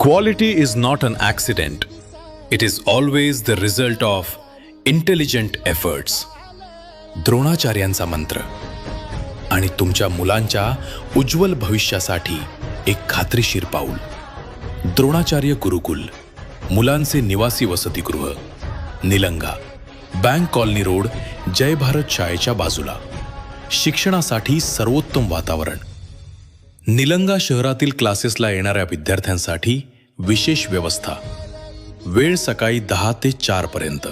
Quality is not an accident. It is always the result of intelligent efforts. द्रोणाचार्यांचा मंत्र आणि तुमच्या मुलांच्या उज्ज्वल भविष्यासाठी एक खात्रीशीर पाऊल. द्रोणाचार्य गुरुकुल, मुलांचे निवासी वसतिगृह, निलंगा, बँक कॉलनी रोड, जय भारत शाळेच्या बाजूला. शिक्षणासाठी सर्वोत्तम वातावरण. निलंगा शहरातील क्लासेसला येणाऱ्या विद्यार्थ्यांसाठी विशेष व्यवस्था. वेळ सकाळी 10 ते 4 पर्यंत.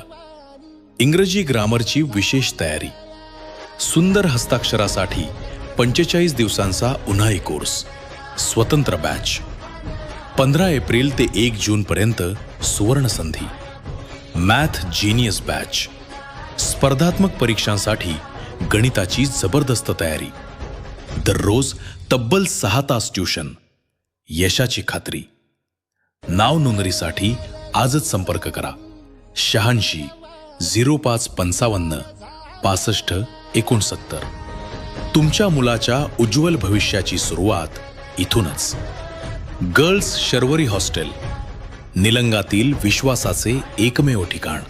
इंग्रजी ग्रामरची विशेष तयारी. सुंदर हस्ताक्षरासाठी 45 दिवसांचा उन्हाळी कोर्स. स्वतंत्र बॅच. 15 एप्रिल ते 1 जून पर्यंत सुवर्ण संधी. Math genius batch. स्पर्धात्मक परीक्षांसाठी गणिताची जबरदस्त तयारी. दररोज तब्बल 6 तास ट्यूशन. यशाची खात्री. नाव नोंदणीसाठी आजच संपर्क करा. 86 0555 65 69. तुमच्या मुलाच्या उज्ज्वल भविष्याची सुरुवात इथूनच. गर्ल्स शर्वरी हॉस्टेल, निलंगातील विश्वासाचे एकमेव ठिकाण.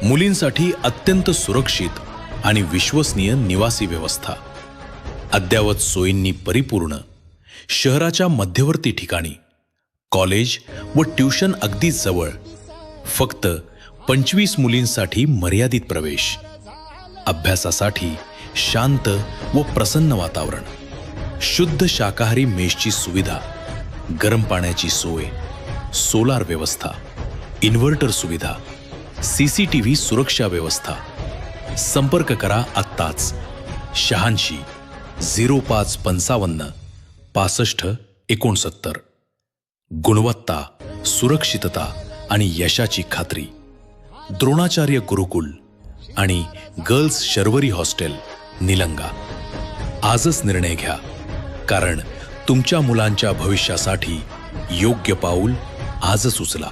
मुलींसाठी अत्यंत सुरक्षित आणि विश्वसनीय निवासी व्यवस्था. अद्ययावत सोयींनी परिपूर्ण. शहराच्या मध्यवर्ती ठिकाणी. कॉलेज व ट्यूशन अगदी जवळ. फक्त 25 मुलींसाठी मर्यादित प्रवेश. अभ्यासासाठी शांत व प्रसन्न वातावरण. शुद्ध शाकाहारी मेसची सुविधा. गरम पाण्याची सोय. सोलार व्यवस्था. इन्व्हर्टर सुविधा. CCTV सुरक्षा व्यवस्था. संपर्क करा आत्ताच. 86 0555 65 69. गुणवत्ता, सुरक्षितता आणि यशाची खात्री. द्रोणाचार्य गुरुकुल आणि गर्ल्स शर्वरी हॉस्टेल, निलंगा. आजच निर्णय घ्या, कारण तुमच्या मुलांच्या भविष्यासाठी योग्य पाऊल आजच उचला.